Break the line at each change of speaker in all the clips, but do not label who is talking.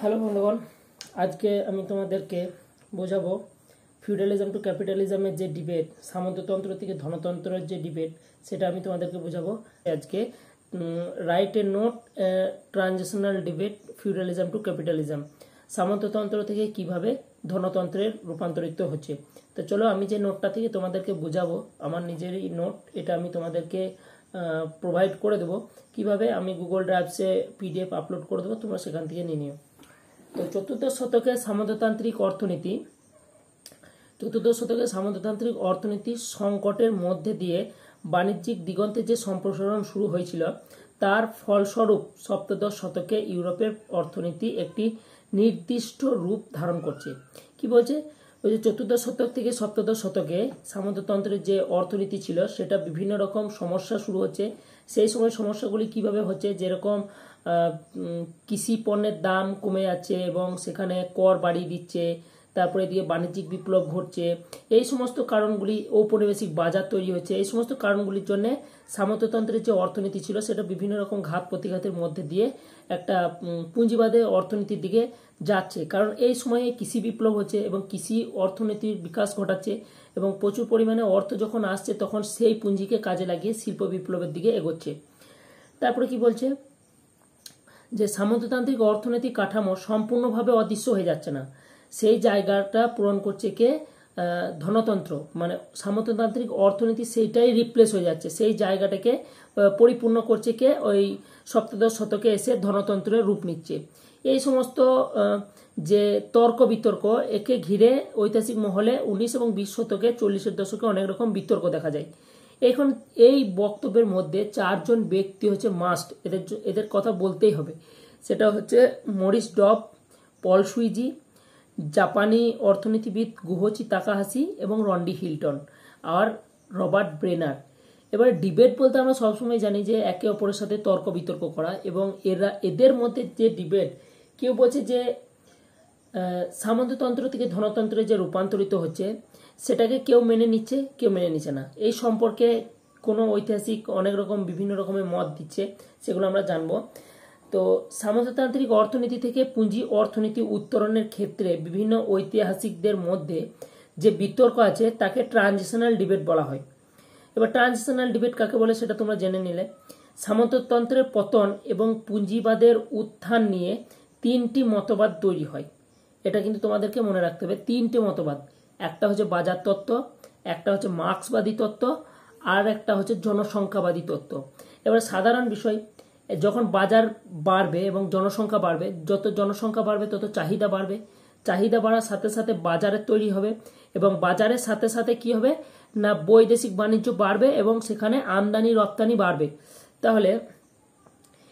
Hello বন্ধুগণ, আজকে আমি তোমাদেরকে বোঝাবো ফিউডালিজম টু ক্যাপিটালিজমের যে ডিবেট, সামন্ততন্ত্র থেকে ধনতন্ত্রের যে ডিবেট, সেটা আমি তোমাদেরকে বোঝাবো আজকে। Write a note, transitional debate feudalism to capitalism, সামন্ততন্ত্র থেকে কিভাবে ধনতন্ত্রের রূপান্তরিত হচ্ছে। তো চলো, আমি যে নোটটা থেকে তোমাদেরকে বোঝাবো, আমার নিজেরই নোট, এটা আমি তোমাদেরকে প্রোভাইড করে দেবো। কিভাবে আমি গুগল ড্রাইভসে পিডিএফ আপলোড করে দেবো, তোমরা সেখান থেকে নিয়ে নিও। তো চতুর্দশ শতকে সামন্ততান্ত্রিক অর্থনীতি সংকটের মধ্যে দিয়ে বাণিজ্যিক দিগন্তে যে সম্প্রসারণ শুরু হয়েছিল, তার ফলস্বরূপ সপ্তদশ শতকে ইউরোপের অর্থনীতি একটি নির্দিষ্ট রূপ ধারণ করছে। কি বলছে? ওই যে চতুর্দশ শতক থেকে সপ্তদশ শতকে সামন্ততন্ত্রের যে অর্থনীতি ছিল, সেটা বিভিন্ন রকম সমস্যা শুরু হচ্ছে। সেই সময় সমস্যাগুলি কিভাবে হচ্ছে, যেরকম কৃষি পণ্যের দাম কমে যাচ্ছে এবং সেখানে কর বাড়িয়ে দিচ্ছে, তারপরে দিয়ে বাণিজ্যিক বিপ্লব ঘটছে, এই সমস্ত কারণগুলি, ঔপনিবেশিক বাজার তৈরি হচ্ছে, এই সমস্ত কারণগুলির জন্য সামন্ততন্ত্রের যে অর্থনীতি ছিল সেটা বিভিন্ন রকম ঘাত প্রতিঘাতের মধ্যে দিয়ে একটা পুঁজিবাদের অর্থনীতির দিকে যাচ্ছে। কারণ এই সময়ে কৃষি বিপ্লব হচ্ছে এবং কৃষি অর্থনীতির বিকাশ ঘটাচ্ছে এবং প্রচুর পরিমাণে অর্থ যখন আসছে তখন সেই পুঁজিকে কাজে লাগিয়ে শিল্প বিপ্লবের দিকে এগোচ্ছে। তারপরে কি বলছে, যে সামন্ততান্ত্রিক অর্থনৈতিক কাঠামো সম্পূর্ণভাবে অদৃশ্য হয়ে যাচ্ছে না, সেই জায়গাটা পূরণ করছে কে? ধনতন্ত্র। মানে সামন্ততান্ত্রিক অর্থনীতি সেইটাই রিপ্লেস হয়ে যাচ্ছে, সেই জায়গাটাকে পরিপূর্ণ করছে কে? ওই সপ্তদশ শতকে এসে ধনতন্ত্রের রূপ নিচ্ছে। এই সমস্ত যে তর্ক বিতর্ক, একে ঘিরে ঐতিহাসিক মহলে 19 এবং 20 শতকে 40-এর দশকে অনেক রকম বিতর্ক দেখা যায়। এখন এই বক্তব্যের মধ্যে চারজন ব্যক্তি হচ্ছে মাস্ট, এদের কথা বলতেই হবে। সেটা হচ্ছে মরিস ডব, পল সুইজি, জাপানি অর্থনীতিবিদ গুহোচি তাকাহাসি এবং রন্ডি হিল্টন আর রবার্ট ব্রেনার। এবারে ডিবেট বলতে আমরা সবসময় জানি যে একে অপরের সাথে তর্ক বিতর্ক করা, এবং এদের মধ্যে যে ডিবেট, কেউ বলছে যে সামন্ততন্ত্র থেকে ধনতন্ত্রে যে রূপান্তরিত হচ্ছে সেটাকে কেউ মেনে নিচ্ছে, কেউ মেনে নিচ্ছে না। এই সম্পর্কে কোনো ঐতিহাসিক অনেক রকম বিভিন্ন রকমের মত দিচ্ছে, সেগুলো আমরা জানবো। তো সামন্ততান্ত্রিক অর্থনীতি থেকে পুঁজি অর্থনীতি উত্তরণের ক্ষেত্রে বিভিন্ন ঐতিহাসিকদের মধ্যে যে বিতর্ক আছে তাকে ট্রানজিশনাল ডিবেট বলা হয়। এবার ট্রানজিশনাল ডিবেট কাকে বলে সেটা তোমরা জেনে নিলে। সামন্ততন্ত্রের পতন এবং পুঁজিবাদের উত্থান নিয়ে তিনটি মতবাদ তৈরি হয়। এটা কিন্তু তোমাদেরকে মনে রাখতে হবে, তিনটে মতবাদ। একটা হচ্ছে বাজার তত্ত্ব, একটা হচ্ছে মার্ক্সবাদী তত্ত্ব, আর একটা হচ্ছে জনসংখ্যাবাদী তত্ত্ব। এবার সাধারণ বিষয়, যখন বাজার বাড়বে এবং জনসংখ্যা বাড়বে, যত জনসংখ্যা বাড়বে তত চাহিদা বাড়বে, চাহিদা বাড়ার সাথে সাথে বাজারের তৈরি হবে, এবং বাজারের সাথে সাথে কি হবে না, বৈদেশিক বাণিজ্য বাড়বে এবং সেখানে আমদানি রপ্তানি বাড়বে। তাহলে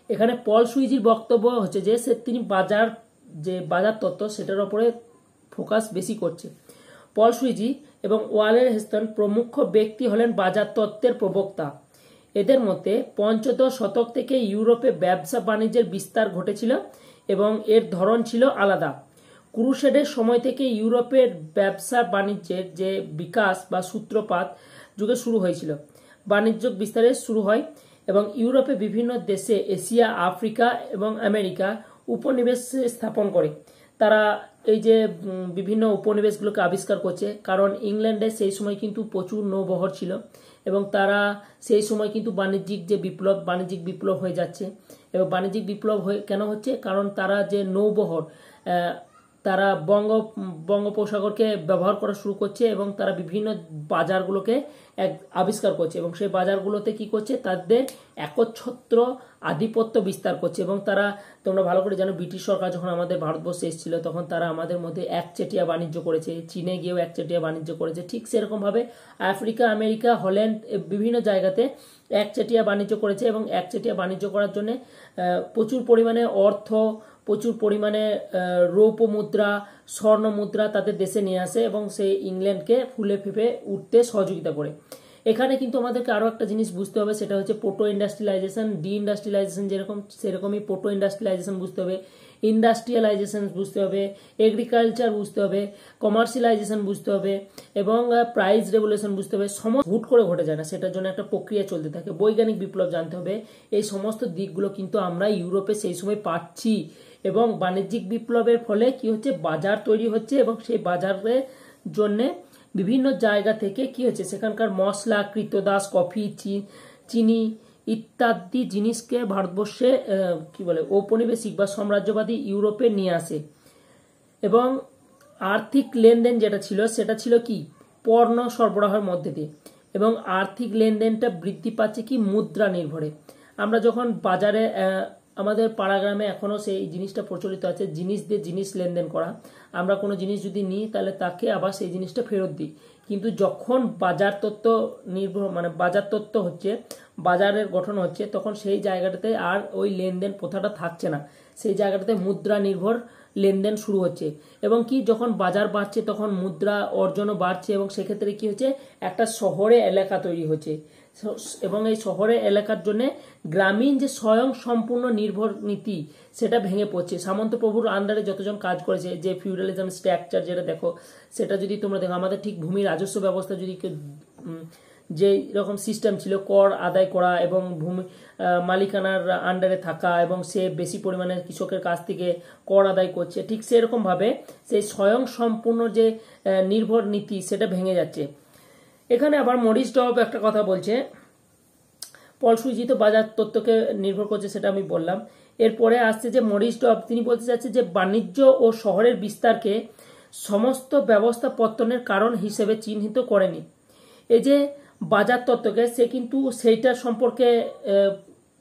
এখানে পল সুইজির বক্তব্য হচ্ছে যে তিনি বাজার তত্ত্ব সেটার উপরে ফোকাস বেশি করছে। পল সুইজি এবং ওয়ালের হেস্টন প্রমুখ ব্যক্তি হলেন বাজার তত্ত্বের প্রবক্তা। এদের মতে পঞ্চদশ শতক থেকে ইউরোপে ব্যবসা বাণিজ্যের বিস্তার ঘটেছিল এবং এর ধরন ছিল আলাদা। ক্রুসেডের সময় থেকে ইউরোপের ব্যবসা বাণিজ্যের যে বিকাশ বা সূত্রপাত যুগে শুরু হয়েছিল। বাণিজ্য বিস্তারে শুরু হয় এবং ইউরোপে বিভিন্ন দেশে, এশিয়া, আফ্রিকা এবং আমেরিকা উপনিবেশ স্থাপন করে। তারা এই যে বিভিন্ন উপনিবেশগুলোকে আবিষ্কার করছে, কারণ ইংল্যান্ডে সেই সময় কিন্তু প্রচুর নৌবহর ছিল এবং তারা সেই সময় কিন্তু বাণিজ্যিক বিপ্লব হয়ে যাচ্ছে। এবং বাণিজ্যিক বিপ্লব কেন হচ্ছে? কারণ তারা যে নৌবহর, তারা বঙ্গোপসাগরকে ব্যবহার করা শুরু করছে এবং তারা বিভিন্ন বাজারগুলোকে আবিষ্কার করছে এবং সেই বাজারগুলোতে কি করছে, তাদের একচ্ছত্র আধিপত্য বিস্তার করছে। এবং তারা, তোমরা ভালো করে জানো, ব্রিটিশ সরকার যখন আমাদের ভারতবর্ষে এসেছিল তখন তারা আমাদের মধ্যে একচেটিয়া বাণিজ্য করেছে, চীনে গিয়েও একচেটিয়া বাণিজ্য করেছে। ঠিক সেরকমভাবে আফ্রিকা, আমেরিকা, হল্যান্ড, বিভিন্ন জায়গাতে একচেটিয়া বাণিজ্য করেছে এবং একচেটিয়া বাণিজ্য করার জন্য প্রচুর পরিমাণে অর্থ, প্রচুর পরিমাণে রৌপ্য মুদ্রা, স্বর্ণ মুদ্রা তাদের দেশে নিয়ে আসে এবং সেই ইংল্যান্ডকে ফুলে ফেঁপে উঠতে সহযোগিতা করে। এখানে কিন্তু আমাদেরকে আরও একটা জিনিস বুঝতে হবে, সেটা হচ্ছে প্রোটো ইন্ডাস্ট্রিয়ালাইজেশন। ডি ইন্ডাস্ট্রিয়ালাইজেশন যেরকম, সেরকমই প্রোটো ইন্ডাস্ট্রিয়ালাইজেশন বুঝতে হবে। ইন্ডাস্ট্রিয়ালাইজেশন বুঝতে হবে, এগ্রিকালচার বুঝতে হবে, কমার্শিয়ালাইজেশন বুঝতে হবে এবং প্রাইস রেগুলেশন বুঝতে হবে। সমস্ত হুট করে ঘটে যায় না, সেটার জন্য একটা প্রক্রিয়া চলতে থাকে। বৈজ্ঞানিক বিপ্লব জানতে হবে। এই সমস্ত দিকগুলো কিন্তু আমরা ইউরোপে সেই সময় পাচ্ছি এবং বাণিজ্যিক বিপ্লবের ফলে কি হচ্ছে, বাজার তৈরি হচ্ছে এবং সেই বাজারের জন্যে বিভিন্ন জায়গা থেকে কি হচ্ছে, সেখানকার মশলা, কৃতদাস, কফি, চিনি ইত্যাদি জিনিসকে ভারতবর্ষে কি বলে ঔপনিবেশিক বা সাম্রাজ্যবাদী ইউরোপে নিয়ে আসে। এবং আর্থিক লেনদেন যেটা ছিল সেটা ছিল কি, পণ্য সরবরাহের মধ্যে দিয়ে। এবং আর্থিক লেনদেনটা বৃদ্ধি পাচ্ছে কি, মুদ্রা নির্ভরে। আমরা যখন বাজারে আমাদের পাড়া গ্রামে এখনো সেই জিনিসটা প্রচলিত আছে, জিনিস দিয়ে জিনিস লেনদেন করা। আমরা কোনো জিনিস যদি নিই তাহলে তাকে আবার সেই জিনিসটা ফেরত দিই। কিন্তু যখন বাজার তত্ত্ব নির্ভর মানে বাজার তত্ত্ব হচ্ছে, বাজারের গঠন হচ্ছে, তখন সেই জায়গাটাতে আর ওই লেনদেন প্রথাটা থাকছে না। সেই জায়গাটাতে মুদ্রা নির্ভর লেনদেন শুরু হচ্ছে। এবং কি, যখন বাজার বাড়ছে তখন মুদ্রা অর্জনও বাড়ছে এবং সেক্ষেত্রে কি হচ্ছে, একটা শহরে এলাকা তৈরি হচ্ছে। এবং এই শহরে এলাকার জন্য গ্রামীণ যে স্বয়ং সম্পূর্ণ নির্ভর নীতি সেটা ভেঙে পড়ছে। সামন্ত প্রভুর আন্ডারে যতজন কাজ করেছে, যে ফিউডালিজম স্ট্রাকচার যেটা দেখো, সেটা যদি তোমরা দেখো, আমাদের ঠিক ভূমি রাজস্ব ব্যবস্থা যদি যে রকম সিস্টেম ছিল, কর আদায় করা এবং ভূমি মালিকানার আন্ডারে থাকা এবং সে বেশি পরিমাণে কৃষকের কাছ থেকে কর আদায় করছে, ঠিক সেরকম ভাবে সেই স্বয়ং সম্পূর্ণ যে নির্ভর নীতি সেটা ভেঙে যাচ্ছে। এখানে আবার মরিস ডব একটা কথা বলছে, ফলসূচিত বাজার তত্ত্বকে নির্ভর করছে, সেটা আমি বললাম। এরপরে আসছে যে মরিস ডব, তিনি বলতে চাচ্ছে যে বাণিজ্য ও শহরের বিস্তারকে সমস্ত ব্যবস্থা পত্তনের কারণ হিসেবে চিহ্নিত করেনি। এই যে বাজার তত্ত্বকে, সে কিন্তু সেইটার সম্পর্কে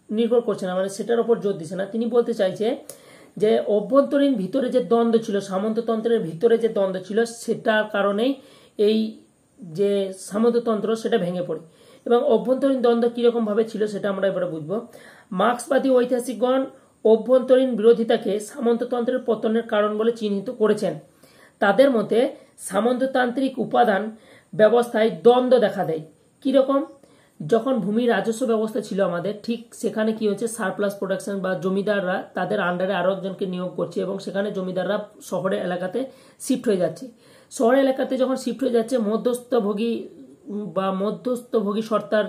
নির্ভর করছে না, মানে সেটার উপর জোর দিচ্ছে না। তিনি বলতে চাইছে যে অভ্যন্তরীণ ভিতরে যে দ্বন্দ্ব ছিল, সামন্ততন্ত্রের ভিতরে যে দ্বন্দ্ব ছিল, সেটার কারণেই এই যে সামন্ততন্ত্র সেটা ভেঙে পড়ে। এবং অভ্যন্তরীণ দ্বন্দ্ব কিরকম ভাবে ছিল সেটা আমরা এবারে বুঝবো। মার্ক্সবাদী ঐতিহাসিকগণ অভ্যন্তরীণ বিরোধিতাকে সামন্ততন্ত্রের পতনের কারণ বলে চিহ্নিত করেছেন। তাদের মতে সামন্ততান্ত্রিক উপাদান ব্যবস্থায় দ্বন্দ্ব দেখা দেয়। কিরকম, যখন ভূমি রাজস্ব ব্যবস্থা ছিল আমাদের, ঠিক সেখানে কি হচ্ছে, সারপ্লাস প্রোডাকশন বা জমিদাররা তাদের আন্ডারে আরো একজনকে নিয়োগ করছে এবং সেখানে জমিদাররা শহরের এলাকাতে শিফট হয়ে যাচ্ছে। শহরের এলাকাতে যখন শিফট হয়ে যাচ্ছে, মধ্যস্থভোগী সত্তার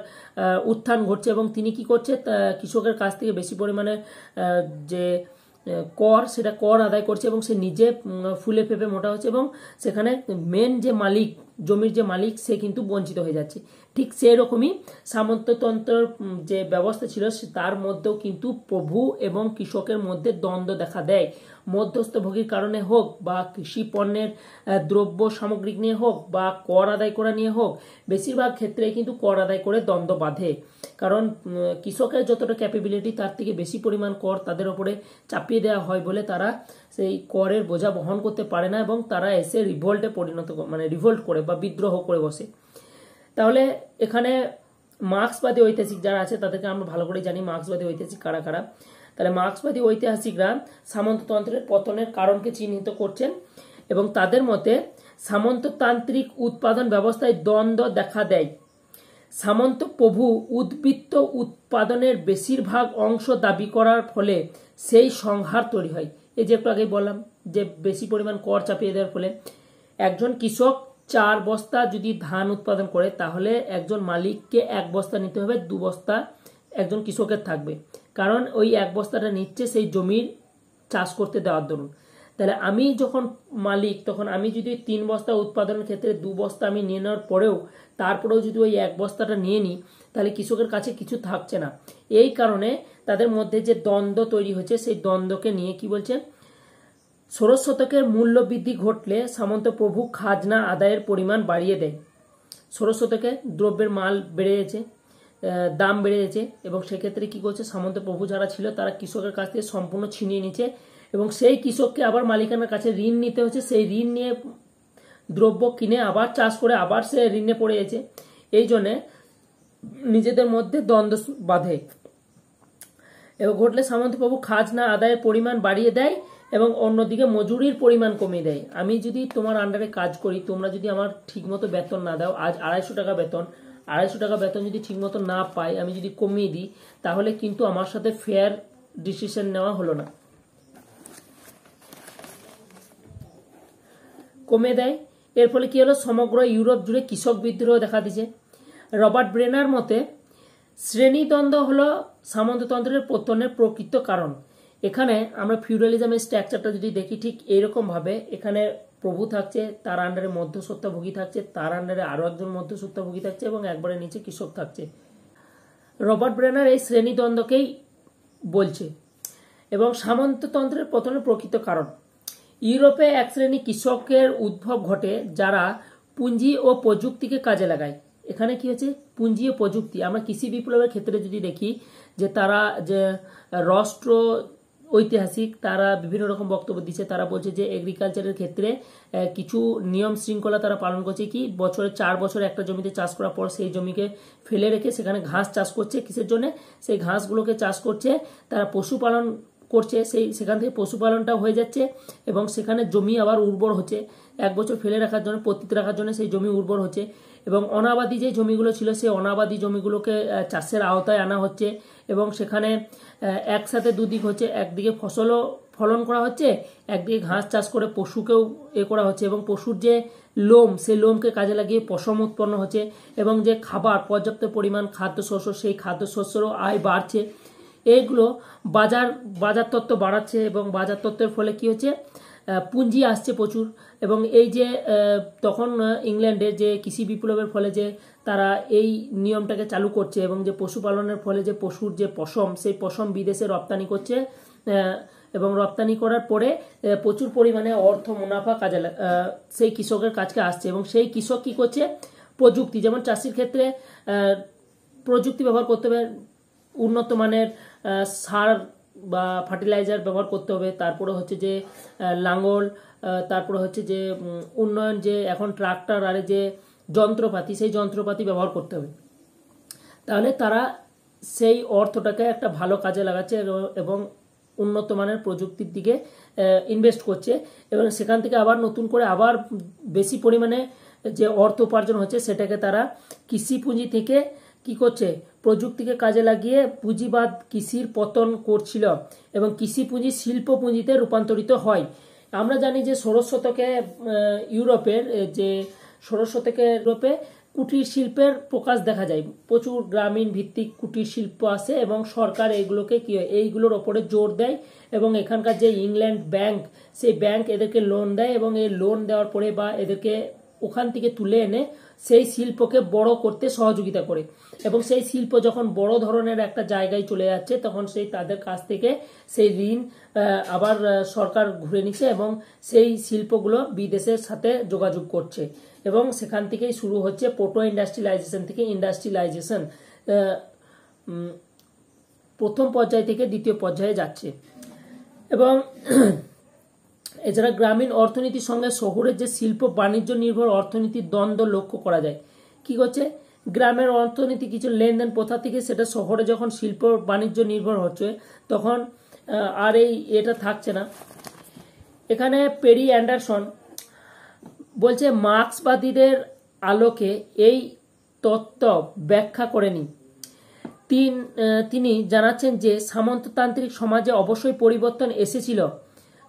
উত্থান ঘটছে এবং তিনি কি করছে, কৃষকের কাছ থেকে বেশি পরিমাণে যে কর, সেটা কর আদায় করছে এবং সে নিজে ফুলে ফেপে মোটা হচ্ছে এবং সেখানে মেন যে মালিক, জমির যে মালিক, সে কিন্তু বঞ্চিত হয়ে যাচ্ছে। ঠিক সেই রকমই সামন্ততন্ত্রের যে ব্যবস্থা ছিল তার মধ্যেও কিন্তু প্রভু এবং কৃষকের মধ্যে দ্বন্দ্ব দেখা দেয়। মধ্যস্থভোগীর কারণে হোক বা কৃষি পণ্যের দ্রব্য সামগ্রিক নিয়ে হোক বা কর আদায় করা নিয়ে হোক, বেশিরভাগ ক্ষেত্রে কিন্তু কর আদায় করে দ্বন্দ্ব বাঁধে। কারণ কৃষকের যতটা ক্যাপাবিলিটি, তার থেকে বেশি পরিমাণ কর তাদের উপরে চাপিয়ে দেওয়া হয় বলে তারা সেই করের বোঝা বহন করতে পারে না এবং তারা এসে রিভোল্ট করে বা বিদ্রোহ করে বসে। তাহলে এখানে মার্ক্সবাদী ঐতিহাসিক যারা আছে তাদেরকে আমরা ভালো করে জানি মার্ক্সবাদী ঐতিহাসিক কারা কারা। তাহলে মার্ক্সবাদী ঐতিহাসিকরা সামন্ততন্ত্রের পতনের কারণকে চিহ্নিত করছেন এবং তাদের মতে সামন্ততান্ত্রিক উৎপাদন ব্যবস্থায় দ্বন্দ্ব দেখা দেয়। সামন্ত প্রভু উদ্বৃত্ত উৎপাদনের বেশিরভাগ অংশ দাবি করার ফলে সেই সংহার তৈরি হয়। এই যে একটু আগে বললাম যে বেশি পরিমাণ কর চাপিয়ে দেওয়ার ফলে একজন কৃষক 4 বস্তা যদি ধান উৎপাদন করে, তাহলে একজন মালিককে 1 বস্তা নিতে হবে, 2 বস্তা একজন কৃষকের থাকবে, কারণ ওই 1 বস্তাটা নিচ্ছে সেই জমির চাষ করতে দেওয়ার দরুন। তাহলে আমি যখন মালিক, তখন আমি যদি 3 বস্তা উৎপাদনের ক্ষেত্রে 2 বস্তা আমি নিয়ে নেওয়ার পরেও তারপরেও যদি ওই 1 বস্তাটা নিয়ে নিই, তাহলে কৃষকের কাছে কিছু থাকছে না। এই কারণে তাদের মধ্যে যে দ্বন্দ্ব তৈরি হচ্ছে, সেই দ্বন্দ্বকে নিয়ে কি বলছে, ষোড়শ শতকের মূল্য বৃদ্ধি ঘটলে সামন্ত প্রভু খাজনা আদায়ের পরিমাণ বাড়িয়ে দেয়। ষোড়শ শতকে দ্রব্যের মাল বেড়ে গেছে, দাম বেড়ে গেছে এবং সেক্ষেত্রে কি করছে, সামন্ত প্রভু যারা ছিল তারা কৃষকের কাছ থেকে সম্পূর্ণ ছিনিয়ে নিচ্ছে এবং সেই কৃষককে আবার মালিকানার কাছে ঋণ নিতে হচ্ছে। সেই ঋণ নিয়ে দ্রব্য কিনে আবার চাষ করে আবার সে ঋণে পড়ে গেছে। এই জন্যে নিজেদের মধ্যে দ্বন্দ্ব বাঁধে এবং ঘটলে সামন্ত প্রভু খাজনা আদায়ের পরিমাণ বাড়িয়ে দেয় এবং অন্যদিকে মজুরির পরিমাণ কমিয়ে দেয়। আমি যদি তোমার আন্ডারে কাজ করি, তোমরা যদি আমার ঠিকমতো বেতন না দাও, আজ 250 টাকা বেতন, 250 টাকা বেতন যদি ঠিকমতো না পাই, আমি যদি কমিয়ে দিই, তাহলে কিন্তু আমার সাথে ফেয়ার ডিসিশন নেওয়া হলো না। কমে দেয়। এর ফলে কি হলো, সমগ্র ইউরোপ জুড়ে কৃষক বিদ্রোহ দেখা দিয়েছে। রবার্ট ব্রেনার মতে শ্রেণীদ্বন্দ্ব হলো সামন্ততন্ত্রের পতনের প্রকৃত কারণ। এখানে আমরা ফিউডালিজমের স্ট্রাকচারটা যদি দেখি, ঠিক এইরকম ভাবে এখানে প্রভু থাকছে, তার আন্ডারে মধ্যস্বত্বভোগী থাকছে, তার আন্ডারে আরো একজন মধ্যস্বত্বভোগী থাকছে এবং একবারে নিচে কৃষক থাকছে। রবার্ট ব্রেনার এই শ্রেণীদ্বন্দ্বকেই বলছে এবং সামন্ততন্ত্রের পতনের প্রকৃত কারণ। ইউরোপে এক শ্রেণী কৃষকের উদ্ভব ঘটে যারা পুঁজি ও প্রযুক্তিকে কাজে লাগায়। এখানে কি হচ্ছে, পুঁজি ও প্রযুক্তি। আমরা কৃষি বিপ্লবের ক্ষেত্রে যদি দেখি যে তারা যে রাষ্ট্র ঐতিহাসিক তারা বিভিন্ন রকম বক্তব্য দিচ্ছে। তারা বলছে যে এগ্রিকালচারের ক্ষেত্রে কিছু নিয়ম শৃঙ্খলা তারা পালন করছে, কি বছরে 4 বছর একটা জমিতে চাষ করার পর সেই জমিকে ফেলে রেখে সেখানে ঘাস চাষ করছে। কিসের জন্য? সেই ঘাসগুলোকে চাষ করছে, তারা পশুপালন করছে, সেখান থেকে পশুপালনটাও হয়ে যাচ্ছে এবং সেখানে জমি আবার উর্বর হচ্ছে। 1 বছর ফেলে রাখার জন্য, পতিত রাখার জন্য সেই জমি উর্বর হচ্ছে এবং অনাবাদি যে জমিগুলো ছিল সেই অনাবাদি জমিগুলোকে চাষের আওতায় আনা হচ্ছে এবং সেখানে একসাথে দুদিক হচ্ছে, একদিকে ফসলও ফলন করা হচ্ছে, একদিকে ঘাস চাষ করে পশুকেও করা হচ্ছে এবং পশুর যে লোম, সেই লোমকে কাজে লাগিয়ে পশম উৎপন্ন হচ্ছে এবং যে খাবার, পর্যাপ্ত পরিমাণ খাদ্যশস্য, সেই খাদ্যশস্যেরও আয় বাড়ছে। এইগুলো বাজার তত্ত্ব বাড়াচ্ছে এবং বাজার তত্ত্বের ফলে কি হচ্ছে, পুঁজি আসছে প্রচুর। এবং এই যে তখন ইংল্যান্ডের যে কৃষি বিপ্লবের ফলে যে তারা এই নিয়মটাকে চালু করছে এবং যে পশুপালনের ফলে যে পশুর যে পশম, সেই পশম বিদেশে রপ্তানি করছে এবং রপ্তানি করার পরে প্রচুর পরিমাণে অর্থ মুনাফা কাজে সেই কৃষকের কাছে আসছে এবং সেই কৃষক কি করছে, প্রযুক্তি, যেমন চাষির ক্ষেত্রে প্রযুক্তি ব্যবহার করতে হবে, উন্নত মানের সার বা ফার্টিলাইজার ব্যবহার করতে হবে। তারপরে হচ্ছে যে লাঙ্গল, তারপরে হচ্ছে যে উন্নয়ন, যে এখন ট্রাক্টর আর যে যন্ত্রপাতি, সেই যন্ত্রপাতি ব্যবহার করতে হবে। তাহলে তারা সেই অর্থটাকে একটা ভালো কাজে লাগাচ্ছে এবং উন্নত মানের প্রযুক্তির দিকে ইনভেস্ট করছে এবং সেখান থেকে আবার নতুন করে আবার বেশি পরিমাণে যে অর্থ উপার্জন হচ্ছে সেটাকে তারা কৃষি পুঁজি থেকে কি করছে, প্রযুক্তিকে কাজে লাগিয়ে পুঁজিবাদ কৃষির পতন করছিল এবং কৃষি পুঁজি শিল্প পুঁজিতে রূপান্তরিত হয়। আমরা জানি যে ষোড়শ শতকে ইউরোপে কুটির শিল্পের প্রকাশ দেখা যায়। প্রচুর গ্রামীণ ভিত্তিক কুটির শিল্প আসে এবং সরকার এইগুলোকে এইগুলোর ওপরে জোর দেয় এবং এখানকার যে ইংল্যান্ড ব্যাংক, সেই ব্যাংক এদেরকে লোন দেয় এবং এই লোন দেওয়ার পরে বা এদেরকে ওখান থেকে তুলে এনে সেই শিল্পকে বড় করতে সহযোগিতা করে এবং সেই শিল্প যখন বড় ধরনের একটা জায়গায় চলে যাচ্ছে তখন সেই তাদের কাছ থেকে সেই ঋণ আবার সরকার ঘুরে নিচ্ছে এবং সেই শিল্পগুলো বিদেশের সাথে যোগাযোগ করছে এবং সেখান থেকেই শুরু হচ্ছে প্রোটো ইন্ডাস্ট্রিয়ালাইজেশন থেকে ইন্ডাস্ট্রিয়ালাইজেশন, প্রথম পর্যায় থেকে দ্বিতীয় পর্যায়ে যাচ্ছে। এবং এছাড়া গ্রামীণ অর্থনীতির সঙ্গে শহরের যে শিল্প বাণিজ্য নির্ভর অর্থনীতির দ্বন্দ্ব লক্ষ্য করা যায়। কি করছে, গ্রামের অর্থনীতি কিছু লেনদেন প্রথা থেকে সেটা শহরে যখন শিল্প বাণিজ্য নির্ভর হচ্ছে তখন আর এটা থাকছে না। এখানে পেরি অ্যান্ডারসন বলছে মার্ক্সবাদীদের আলোকে এই তত্ত্ব ব্যাখ্যা করেনি। তিনি জানাচ্ছেন যে সামন্ততান্ত্রিক সমাজে অবশ্যই পরিবর্তন এসেছিল,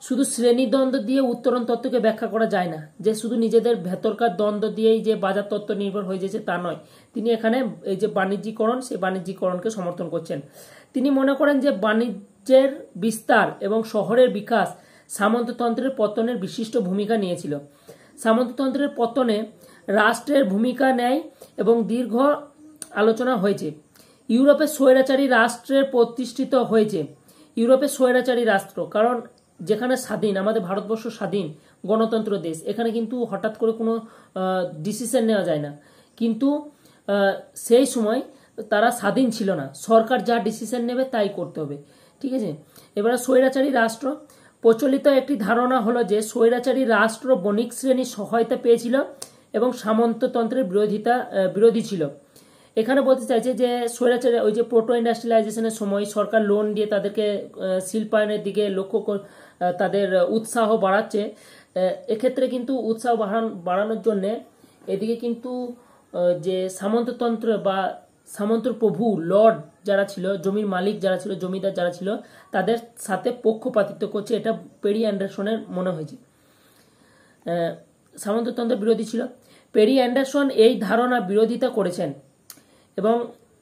শুধু শ্রেণীদ্বন্দ্ব দিয়ে উত্তরণ তত্ত্বকে ব্যাখ্যা করা যায় না, যে শুধু নিজেদের ভেতরকার দ্বন্দ্ব দিয়েই যে বাজার তত্ত্ব নির্ভর হয়ে যাচ্ছে তা নয়। তিনি এখানে এই যে বাণিজ্যিকরণ, সেই বাণিজ্যিকরণকে সমর্থন করছেন। তিনি মনে করেন যে বাণিজ্যের বিস্তার এবং শহরের বিকাশ সামন্ততন্ত্রের পতনের বিশিষ্ট ভূমিকা নিয়েছিল। সামন্ততন্ত্রের পতনে রাষ্ট্রের ভূমিকা নেয় এবং দীর্ঘ আলোচনা হয়েছে। ইউরোপে স্বৈরাচারী রাষ্ট্রের প্রতিষ্ঠিত হয়েছে। ইউরোপে স্বৈরাচারী রাষ্ট্র, কারণ যেখানে স্বাধীন, আমাদের ভারতবর্ষ স্বাধীন গণতন্ত্র দেশ, এখানে কিন্তু হঠাৎ করে কোনো ডিসিশন নেওয়া যায় না, কিন্তু সেই সময় তারা স্বাধীন ছিল না, সরকার যা ডিসিশন নেবে তাই করতে হবে, ঠিক আছে। এবারে স্বৈরাচারী রাষ্ট্র, প্রচলিত একটি ধারণা হলো যে স্বৈরাচারী রাষ্ট্র বণিক শ্রেণীর সহায়তা পেয়েছিল এবং সামন্ততন্ত্রের বিরোধী ছিল। এখানে বলতে চাইছে যে স্বৈরাচারী ওই যে প্রোটো ইন্ডাস্ট্রিয়ালাইজেশনের সময় সরকার লোন দিয়ে তাদেরকে শিল্পায়নের দিকে তাদের উৎসাহ বাড়াচ্ছে। এক্ষেত্রে কিন্তু উৎসাহ বাড়ানোর জন্য এদিকে কিন্তু যে সামন্ততন্ত্র বা সামন্ত প্রভু, লর্ড যারা ছিল, জমির মালিক যারা ছিল, জমিদার যারা ছিল, তাদের সাথে পক্ষপাতিত্ব করছে, এটা পেরি অ্যান্ডারসনের মনে হয়েছে। সামন্ততন্ত্র বিরোধী ছিল। পেরি অ্যান্ডারসন এই ধারণা বিরোধিতা করেছেন এবং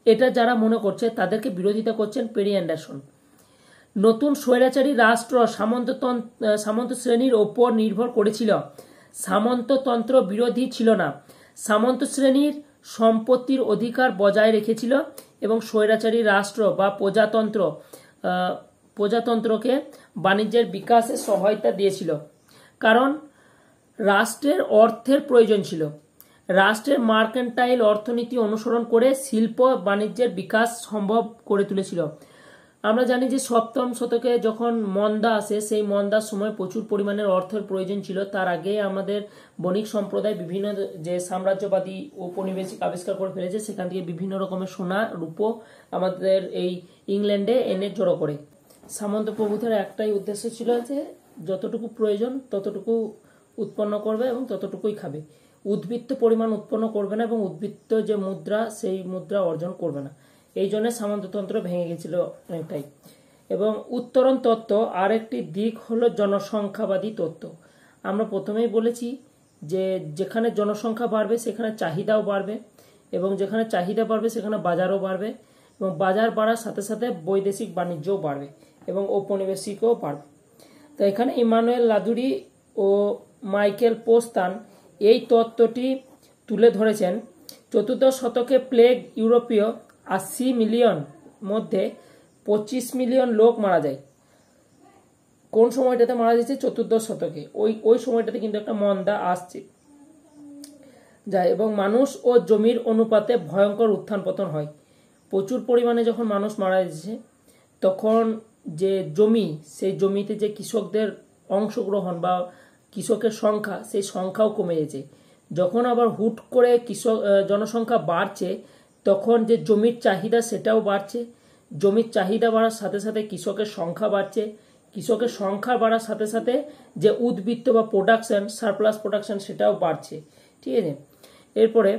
এটা যারা মনে করছে তাদেরকে বিরোধিতা করছেন পেরি অ্যান্ডারসন। নতুন স্বৈরাচারী রাষ্ট্র সামন্ত শ্রেণীর ওপর নির্ভর করেছিল, সামন্ততন্ত্র বিরোধী ছিল না। সামন্ত শ্রেণীর সম্পত্তির অধিকার বজায় রেখেছিল এবং স্বৈরাচারী রাষ্ট্র বা প্রজাতন্ত্রকে বাণিজ্যের বিকাশে সহায়তা দিয়েছিল, কারণ রাষ্ট্রের অর্থের প্রয়োজন ছিল। রাষ্ট্রের মার্কেন্টাইল অর্থনীতি অনুসরণ করে শিল্প বাণিজ্যের বিকাশ সম্ভব করে তুলেছিল। আমরা জানি যে সপ্তম শতকে যখন মন্দা আসে, সেই মন্দার সময় প্রচুর পরিমাণের অর্থের প্রয়োজন ছিল। তার আগে আমাদের বণিক সম্প্রদায় বিভিন্ন যে সাম্রাজ্যবাদী ঔপনিবেশিক আবিষ্কার করে ফেলেছে, সেখান থেকে বিভিন্ন রকমের সোনা রূপো আমাদের এই ইংল্যান্ডে এনে জড়ো করে। সামন্ত প্রভুদের একটাই উদ্দেশ্য ছিল যে যতটুকু প্রয়োজন ততটুকু উৎপন্ন করবে এবং ততটুকুই খাবে, উদ্বৃত্ত পরিমাণ উৎপন্ন করবে না এবং উদ্বৃত্ত যে মুদ্রা সেই মুদ্রা অর্জন করবে না। এই জন্য সামন্ততন্ত্র ভেঙে গেছিল অনেকটাই। এবং উত্তরণ তত্ত্ব আরেকটি দিক হলো জনসংখ্যাবাদী তত্ত্ব। আমরা প্রথমেই বলেছি যে যেখানে জনসংখ্যা বাড়বে সেখানে চাহিদাও বাড়বে, এবং যেখানে চাহিদা বাড়বে সেখানে বাজারও বাড়বে, এবং বাজার বাড়ার সাথে সাথে বৈদেশিক বাণিজ্যও বাড়বে এবং ঔপনিবেশিকও বাড়বে। তো এখানে ইমানুয়েল লাদুরি ও মাইকেল পোস্তান এই তত্ত্বটি তুলে ধরেছেন। চতুর্দশ শতকে প্লেগ ইউরোপীয় 80 মিলিয়ন মধ্যে 25 মিলিয়ন লোক মারা যায়। কোন সময়টাতে মারা যাচ্ছে? চতুর্দশ শতকে। ওই সময়টাতে কিন্তু একটা মন্দা আসছে যায় এবং মানুষ ও জমির অনুপাতে ভয়ঙ্কর উত্থান পতন হয়। প্রচুর পরিমাণে যখন মানুষ মারা যাচ্ছে তখন যে জমি, সেই জমিতে যে কৃষকদের অংশগ্রহণ বা কৃষকের সংখ্যা, সেই সংখ্যাও কমে গেছে। যখন আবার হুট করে জনসংখ্যা বাড়ছে তখন যে জমির চাহিদা সেটাও বাড়ছে। জমির চাহিদা বাড়ার সাথে সাথে কৃষকের সংখ্যা বাড়ছে। কৃষকের সংখ্যা বাড়ার সাথে সাথে যে উদ্বৃত্ত বা প্রোডাকশন, সারপ্লাস প্রোডাকশন, সেটাও বাড়ছে। ঠিক আছে, এরপরে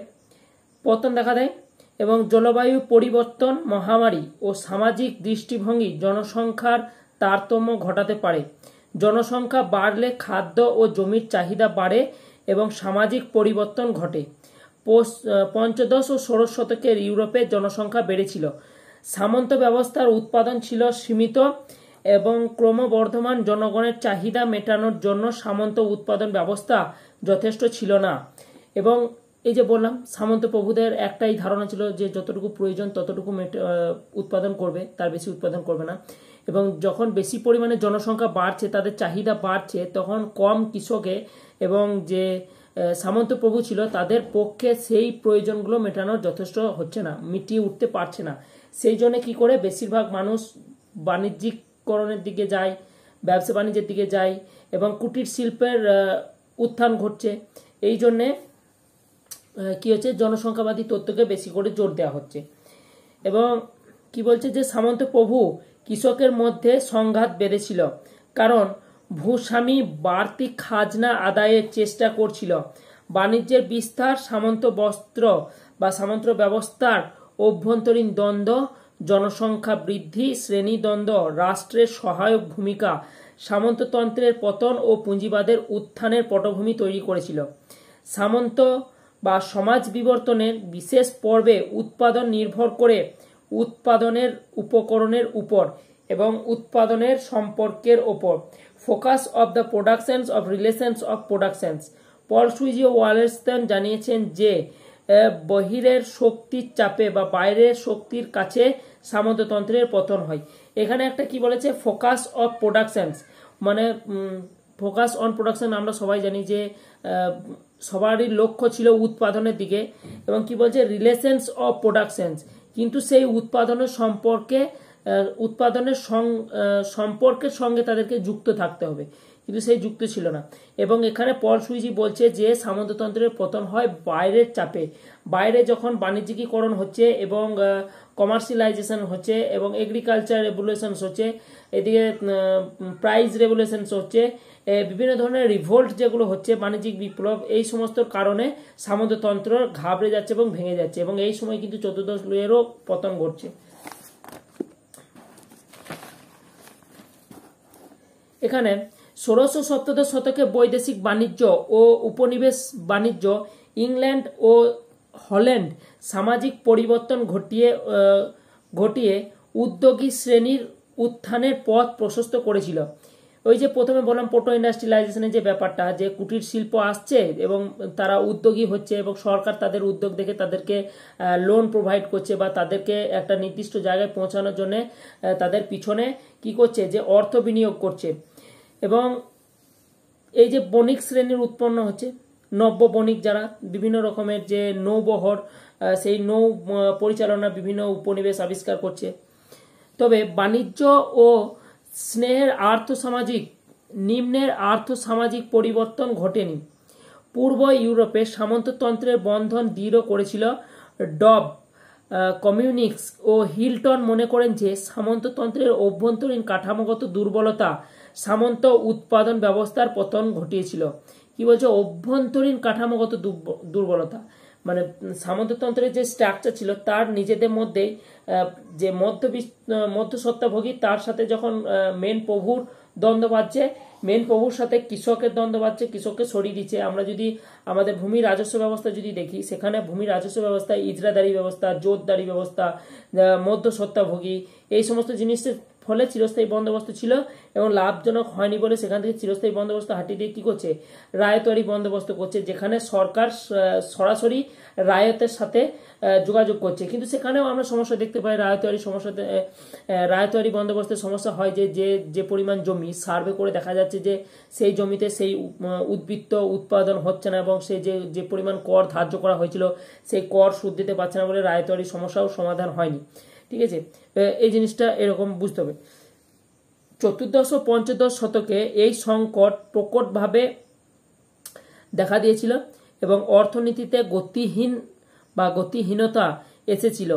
পতন দেখা দেয় এবং জলবায়ু পরিবর্তন, মহামারী ও সামাজিক দৃষ্টিভঙ্গি জনসংখ্যার তারতম্য ঘটাতে পারে। জনসংখ্যা বাড়লে খাদ্য ও জমির চাহিদা বাড়ে এবং সামাজিক পরিবর্তন ঘটে। পঞ্চদশ ও ষোড়শ শতকের ইউরোপে জনসংখ্যা বেড়েছিল। সামন্ত ব্যবস্থার উৎপাদন ছিল সীমিত এবং ক্রমবর্ধমান জনগণের চাহিদা মেটানোর জন্য সামন্ত উৎপাদন ব্যবস্থা যথেষ্ট ছিল না। এবং এই যে বললাম, সামন্ত প্রভুদের একটাই ধারণা ছিল যে যতটুকু প্রয়োজন ততটুকু উৎপাদন করবে, তার বেশি উৎপাদন করবে না। এবং যখন বেশি পরিমাণে জনসংখ্যা বাড়ছে, তাদের চাহিদা বাড়ছে, তখন কম কৃষকে এবং যে সামন্ত প্রভু ছিল তাদের পক্ষে সেই প্রয়োজনগুলো মেটানো যথেষ্ট হচ্ছে না, মিটিয়ে উঠতে পারছে না। সেই জন্য কি করে বেশিরভাগ মানুষ বাণিজ্যিকরণের দিকে যায়, ব্যবসা বাণিজ্যের দিকে যায় এবং কুটির শিল্পের উত্থান ঘটছে। এই জন্যে কি হচ্ছে, জনসংখ্যাবাদী তত্ত্বকে বেশি করে জোর দেওয়া হচ্ছে। এবং কি বলছে যে সামন্ত প্রভু কৃষকের মধ্যে সংঘাত বেড়েছিল, কারণ ভূস্বামী বাড়তি খাজনা আদায়ের চেষ্টা করছিল। বাণিজ্যের বিস্তার, সামন্ত বস্ত্র বা সামন্ত ব্যবস্থার অভ্যন্তরীণ দ্বন্দ্ব, জনসংখ্যা বৃদ্ধি, শ্রেণীদ্বন্দ্ব, রাষ্ট্রের সহায়ক ভূমিকা সামন্ততন্ত্রের পতন ও পুঁজিবাদের উত্থানের পটভূমি তৈরি করেছিল। সামন্ত বা সমাজ বিবর্তনের বিশেষ পর্বে উৎপাদন নির্ভর করে উৎপাদনের উপকরণের উপর এবং উৎপাদনের সম্পর্কের ওপর। Focus of the productions of relations of productions. Paul Sweezy ও ওয়ালেস্টন জানিয়েছেন যে বহিরের শক্তির চাপে বা বাইরের শক্তির কাছে সামন্ততন্ত্রের পতন হয়। এখানে একটা কি বলেছে, ফোকাস অফ প্রোডাকশনস, মানে ফোকাস অন প্রোডাকশন। আমরা সবাই জানি যে সবারই লক্ষ্য ছিল উৎপাদনের দিকে, এবং কি বলছে, রিলেশনস অফ প্রোডাকশনস, কিন্তু সেই উৎপাদনের সম্পর্কের সঙ্গে তাদেরকে যুক্ত থাকতে হবে, কিন্তু সেই যুক্ত ছিল না। এবং এখানে পল সুইজি বলছে যে সামন্ততন্ত্রের পতন হয় বাইরের চাপে। বাইরে যখন বাণিজ্যিকীকরণ হচ্ছে এবং কমার্শিয়ালাইজেশন হচ্ছে এবং এগ্রিকালচার রেভুলেশনস হচ্ছে, এদিকে প্রাইস রেভুলেশনস হচ্ছে, বিভিন্ন ধরনের রিভোল্ট যেগুলো হচ্ছে, বাণিজ্যিক বিপ্লব, এই সমস্ত কারণে সামন্ততন্ত্র ঘাবড়ে যাচ্ছে এবং ভেঙে যাচ্ছে। এবং এই সময় কিন্তু চতুর্দশ লুইয়েরও পতন ঘটছে। এখানে ষোড়শ সপ্তদশ শতকে বৈদেশিক বাণিজ্য ও উপনিবেশ বাণিজ্য ইংল্যান্ড ও হল্যান্ড সামাজিক পরিবর্তন ঘটিয়ে উদ্যোগী শ্রেণীর উত্থানের পথ প্রশস্ত করেছিল। ওই যে প্রথমে বললাম প্রোটো ইন্ডাস্ট্রিয়ালাইজেশনের যে ব্যাপারটা, যে কুটির শিল্প আসছে এবং তারা উদ্যোগী হচ্ছে এবং সরকার তাদের উদ্যোগ দেখে তাদেরকে লোন প্রোভাইড করছে বা তাদেরকে একটা নির্দিষ্ট জায়গায় পৌঁছানোর জন্য তাদের পিছনে কি করছে, যে অর্থ বিনিয়োগ করছে। এবং এই যে বণিক শ্রেণীর উৎপন্ন হচ্ছে, নব্য বণিক যারা বিভিন্ন রকমের যে নৌবহর, সেই নৌ পরিচালনার বিভিন্ন উপনিবেশ আবিষ্কার করছে। তবে বাণিজ্য ও স্নেহের আর্থসামাজিক নিম্নের আর্থসামাজিক পরিবর্তন ঘটেনি। পূর্ব ইউরোপে সামন্ততন্ত্রের বন্ধন দৃঢ় করেছিল। ডব, কমিউনিক্স ও হিলটন মনে করেন যে সামন্ততন্ত্রের অভ্যন্তরীণ কাঠামোগত দুর্বলতা সামন্ত উৎপাদন ব্যবস্থার পতন ঘটিয়েছিল। কি বলছে, অভ্যন্তরীণ কাঠামোগত দুর্বলতা, মানে সামন্ততন্ত্রের যে স্ট্রাকচার ছিল তার নিজেদের মধ্যেই যে মধ্যস্বত্বাভোগী তার সাথে যখন মেন প্রভুর দ্বন্দ্ব বাজছে, মেন প্রভুর সাথে কৃষকের দ্বন্দ্ব বাজছে, কৃষককে সরিয়ে দিচ্ছে। আমরা যদি আমাদের ভূমি রাজস্ব ব্যবস্থা যদি দেখি, সেখানে ভূমি রাজস্ব ব্যবস্থায় ইজরাদারি ব্যবস্থা, জোতদারি ব্যবস্থা, মধ্যস্বত্বাভোগী, এই সমস্ত জিনিসের ফলে চিরস্থায়ী বন্দোবস্ত ছিল এবং লাভজনক হয়নি বলে সেখান থেকে চিরস্থায়ী বন্দোবস্ত হাটিয়ে দিয়ে কি করছে, রায়তওয়ারি বন্দোবস্ত করছে, যেখানে সরকার সরাসরি রায়তের সাথে যোগাযোগ করছে। কিন্তু সেখানেও আমরা সমস্যা দেখতে পাই, রায়তওয়ারি বন্দোবস্তের সমস্যা হয় যে পরিমাণ জমি সার্ভে করে দেখা যাচ্ছে যে সেই জমিতে সেই উদ্বৃত্ত উৎপাদন হচ্ছে না এবং সেই যে পরিমাণ কর ধার্য করা হয়েছিল সেই কর সুদ দিতে পারছে না বলে রায়তওয়ারি সমস্যাও সমাধান হয়নি। ঠিক আছে, এই জিনিসটা এরকম বুঝতে হবে। চতুর্দশ ও পঞ্চদশ শতকে এই সংকট প্রকটভাবে দেখা দিয়েছিল এবং অর্থনীতিতে গতিহীনতা এসেছিল।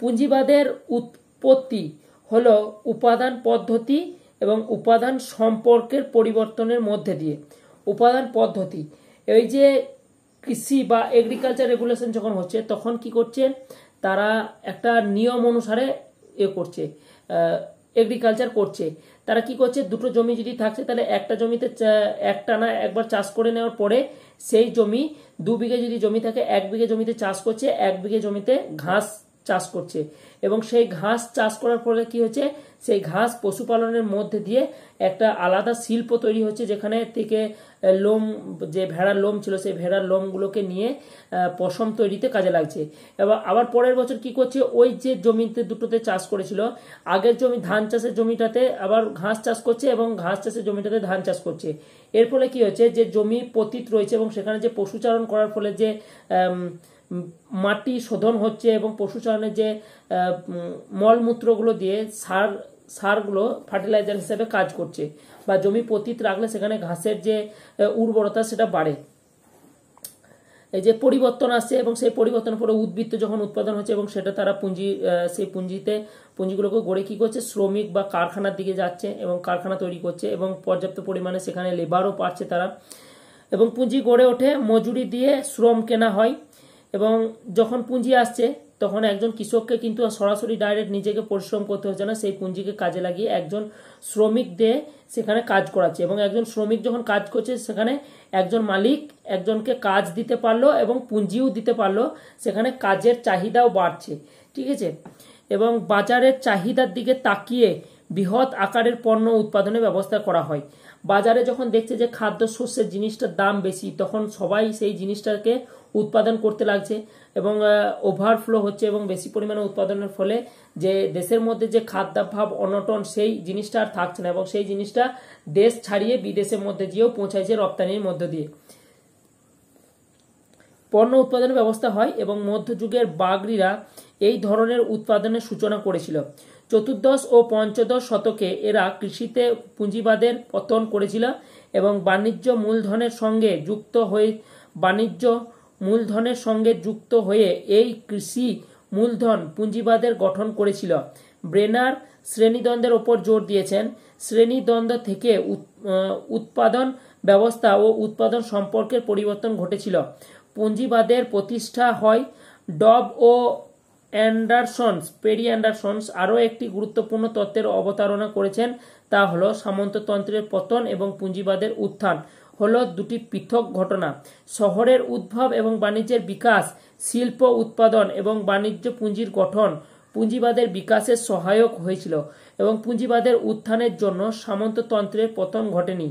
পুঁজিবাদের উৎপত্তি হলো উপাদান পদ্ধতি এবং উপাদান সম্পর্কের পরিবর্তনের মধ্যে দিয়ে। উপাদান পদ্ধতি, এই যে কৃষি বা এগ্রিকালচার রেগুলেশন যখন হচ্ছে তখন কি করছে, তারা একটা নিয়ম অনুসারে করছে, এগ্রিকালচার করছে। তারা কি করছে, দুটো জমি যদি থাকছে তাহলে একটা জমিতে একটানা একবার চাষ করে নেওয়ার পরে সেই জমি 2 বিঘে যদি জমি থাকে 1 বিঘে জমিতে চাষ করছে, 1 বিঘে জমিতে ঘাস চাষ করছে এবং সেই ঘাস চাষ করার ফলে কি হচ্ছে, সেই ঘাস পশুপালনের মধ্যে দিয়ে একটা আলাদা শিল্প তৈরি হচ্ছে, যেখানে থেকে লোম, যে ভেড়ার লোম ছিল সেই ভেড়ার লোমগুলোকে নিয়ে পশম তৈরিতে কাজে লাগছে। এবার আবার পরের বছর কি করছে, ওই যে জমিতে দুটোতে চাষ করেছিল, আগের জমি ধান চাষের জমিটাতে আবার ঘাস চাষ করছে এবং ঘাস চাষের জমিটাতে ধান চাষ করছে। এর ফলে কি হচ্ছে, যে জমি পতিত রয়েছে এবং সেখানে যে পশুচারণ করার ফলে যে মাটি শোধন হচ্ছে এবং পশুচারণের যে মলমূত্রগুলো দিয়ে সারগুলো ফার্টিলাইজার হিসেবে কাজ করছে, বা জমি পতিত রাখলে সেখানে ঘাসের যে উর্বরতা সেটা বাড়ে। এই যে পরিবর্তন আসছে এবং সেই পরিবর্তনের পরে উদ্বৃত্ত যখন উৎপাদন হচ্ছে এবং সেটা তারা সেই পুঁজিগুলোকে গড়ে কি করছে, শ্রমিক বা কারখানার দিকে যাচ্ছে এবং কারখানা তৈরি করছে এবং পর্যাপ্ত পরিমাণে সেখানে লেবারও পাচ্ছে তারা, এবং পুঁজি গড়ে ওঠে, মজুরি দিয়ে শ্রম কেনা হয়। এবং যখন পুঁজি আসছে তখন একজন কৃষককে কিন্তু সরাসরি ডাইরেক্ট নিজেকে পরিশ্রম করতে হচ্ছে না, সেই পুঁজিকে কাজে লাগিয়ে একজন শ্রমিক দিয়ে সেখানে কাজ করাচ্ছে এবং একজন শ্রমিক যখন কাজ করছে সেখানে একজন মালিক একজনকে কাজ দিতে পারলো এবং পুঁজিও দিতে পারলো, সেখানে কাজের চাহিদাও বাড়ছে। ঠিক আছে, এবং বাজারের চাহিদার দিকে তাকিয়ে বৃহৎ আকারের পণ্য উৎপাদনের ব্যবস্থা করা হয়। বাজারে যখন দেখছে যে খাদ্যশস্যের জিনিসটার দাম বেশি, তখন সবাই সেই জিনিসটাকে উৎপাদন করতে লাগছে এবং ওভারফ্লো হচ্ছে এবং বেশি পরিমাণে উৎপাদনের ফলে যে দেশের মধ্যে যে খাদ্যাভাব অনটন সেই জিনিসটা আর থাকছে না এবং সেই জিনিসটা দেশ ছাড়িয়ে বিদেশের মধ্যে গিয়েও পৌঁছাইছে রপ্তানির মধ্য দিয়ে। পণ্য উৎপাদনের ব্যবস্থা হয় এবং মধ্যযুগের বাগরিরা এই ধরনের উৎপাদনের সূচনা করেছিল। চতুর্দশ ও পঞ্চদশ শতকে এরা কৃষিতে পুঁজিবাদের পতন করেছিল এবং বাণিজ্য মূলধনের সঙ্গে যুক্ত হয়ে এই কৃষি মূলধন পুঁজিবাদের গঠন করেছিল। ব্রেনার শ্রেণীদ্বন্দ্বের ওপর জোর দিয়েছেন। শ্রেণীদ্বন্দ্ব থেকে উৎপাদন ব্যবস্থা ও উৎপাদন সম্পর্কের পরিবর্তন ঘটেছিল। পুঁজিবাদের প্রতিষ্ঠা হয়। ডব ও পেরি অ্যান্ডারসন্স আরও একটি গুরুত্বপূর্ণ তত্ত্বের অবতারণা করেছেন, তা হলো সামন্ততন্ত্রের পতন এবং পুঁজিবাদের উত্থান হলো দুটি পৃথক ঘটনা। শহরের উদ্ভব এবং বাণিজ্যের বিকাশ, শিল্প উৎপাদন এবং বাণিজ্য পুঁজির গঠন পুঁজিবাদের বিকাশের সহায়ক হয়েছিল এবং পুঁজিবাদের উত্থানের জন্য সামন্ততন্ত্রের পতন ঘটেনি।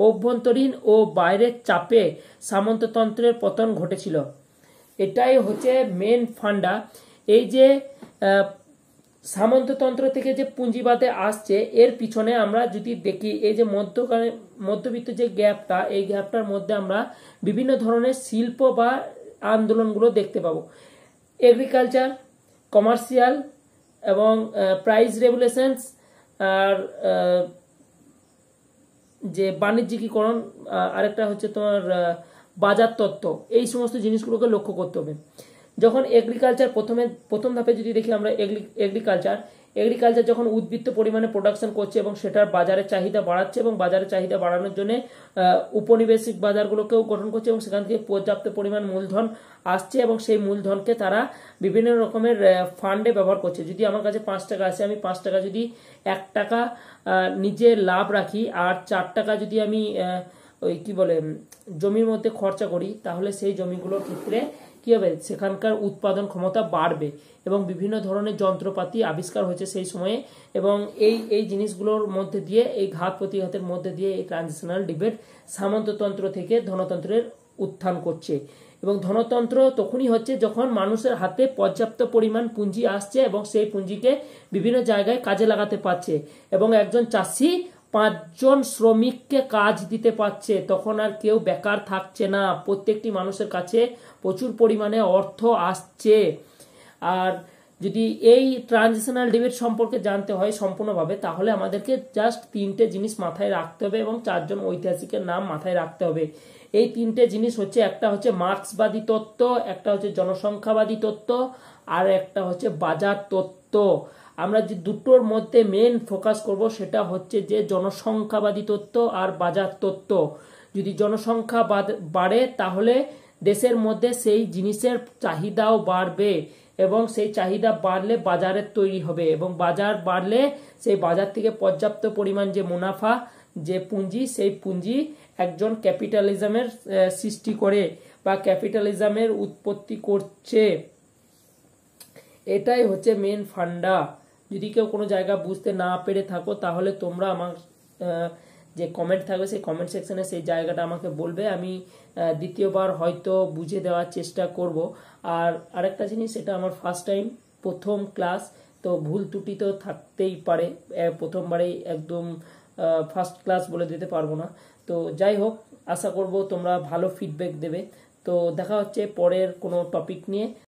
অভ্যন্তরীণ ও বাইরের চাপে সামন্ততন্ত্রের পতন ঘটেছিল। এটাই হচ্ছে মেন ফান্ডা। এই যে সামন্ততন্ত্র থেকে যে পুঁজিবাদে আসছে, এর পিছনে আমরা যদি দেখি এই যে মধ্যবিত্ত যে গ্যাপটা, এই গ্যাপটার মধ্যে আমরা বিভিন্ন ধরনের শিল্প বা আন্দোলনগুলো দেখতে পাবো। এগ্রিকালচার, কমার্শিয়াল এবং প্রাইস রেগুলেশনস, আর যে বাণিজ্যিকীকরণ, আরেকটা হচ্ছে তোমার বাজার তত্ত্ব, এই সমস্ত জিনিসগুলোকে লক্ষ্য করতে হবে। যখন এগ্রিকালচার প্রথম ধাপে যদি দেখি আমরা এগ্রিকালচার যখন উদ্বৃত্ত পরিমাণে প্রোডাকশন করছে এবং সেটার বাজারের চাহিদা বাড়াচ্ছে এবং বাজারের চাহিদা বাড়ানোর জন্য উপনিবেশিক বাজারগুলোকেও গঠন করছে এবং সেখান থেকে পর্যাপ্ত পরিমাণ মূলধন আসছে এবং সেই মূলধনকে তারা বিভিন্ন রকমের ফান্ডে ব্যবহার করছে। যদি আমার কাছে 5 টাকা আসে, আমি 5 টাকা যদি 1 টাকা নিজে লাভ রাখি আর 4 টাকা যদি আমি ওই কি বলে জমির মধ্যে খরচা করি, তাহলে সেই জমিগুলোর ক্ষেত্রে কি হবে, সেখানকার উৎপাদন ক্ষমতা বাড়বে এবং বিভিন্ন ধরনের যন্ত্রপাতি আবিষ্কার হয়েছে সেই সময়ে। এবং এই জিনিসগুলোর মধ্যে দিয়ে, এই ঘাত প্রতিঘাতের মধ্যে দিয়ে এই ট্রানজিশনাল ডিবেট সামন্ততন্ত্র থেকে ধনতন্ত্রের উত্থান করছে। এবং ধনতন্ত্র তখনই হচ্ছে যখন মানুষের হাতে পর্যাপ্ত পরিমাণ পুঁজি আসছে এবং সেই পুঁজিকে বিভিন্ন জায়গায় কাজে লাগাতে পারছে এবং একজন চাষি 5 জন শ্রমিককে কাজ দিতে পারছে। তখন আর কেউ বেকার থাকছে না, প্রত্যেকটি মানুষের কাছে প্রচুর পরিমাণে অর্থ আসছে। আর যদি এই ট্রানজিশনাল ডিবেট সম্পর্কে জানতে হয় সম্পূর্ণভাবে, তাহলে আমাদেরকে জাস্ট 3টে জিনিস মাথায় রাখতে হবে এবং 4 জন ঐতিহাসিকের নাম মাথায় রাখতে হবে। এই 3টে জিনিস হচ্ছে, একটা হচ্ছে মার্ক্সবাদী তত্ত্ব, একটা হচ্ছে জনসংখ্যাবাদী তত্ত্ব, আর একটা হচ্ছে বাজার তত্ত্ব। আমরা যে দুটোর মধ্যে মেন ফোকাস করব সেটা হচ্ছে যে জনসংখ্যাবাদী তত্ত্ব আর বাজার তত্ত্ব। যদি জনসংখ্যা বাড়ে তাহলে দেশের মধ্যে সেই জিনিসের চাহিদাও বাড়বে এবং সেই চাহিদা বাড়লে বাজারের তৈরি হবে এবং বাজার বাড়লে সেই বাজার থেকে পর্যাপ্ত পরিমাণ যে মুনাফা, যে পুঁজি, সেই পুঁজি একজন ক্যাপিটালিজমের সৃষ্টি করে বা ক্যাপিটালিজমের উৎপত্তি করছে। এটাই হচ্ছে মেন ফান্ডা। যদি কেউ কোনো জায়গা বুঝতে না পেরে থাকো, তাহলে তোমরা আমার যে কমেন্ট থাকবে সেই কমেন্ট সেকশনে সেই জায়গাটা আমাকে বলবে, আমি দ্বিতীয়বার হয়তো বুঝে দেওয়ার চেষ্টা করব। আর আরেকটা জিনিস, এটা আমার ফার্স্ট টাইম, প্রথম ক্লাস, তো ভুল ত্রুটি তো থাকতেই পারে, প্রথমবারেই একদম ফার্স্ট ক্লাস বলে দিতে পারবো না। তো যাই হোক, আশা করব তোমরা ভালো ফিডব্যাক দেবে। তো দেখা হচ্ছে পরের কোনো টপিক নিয়ে।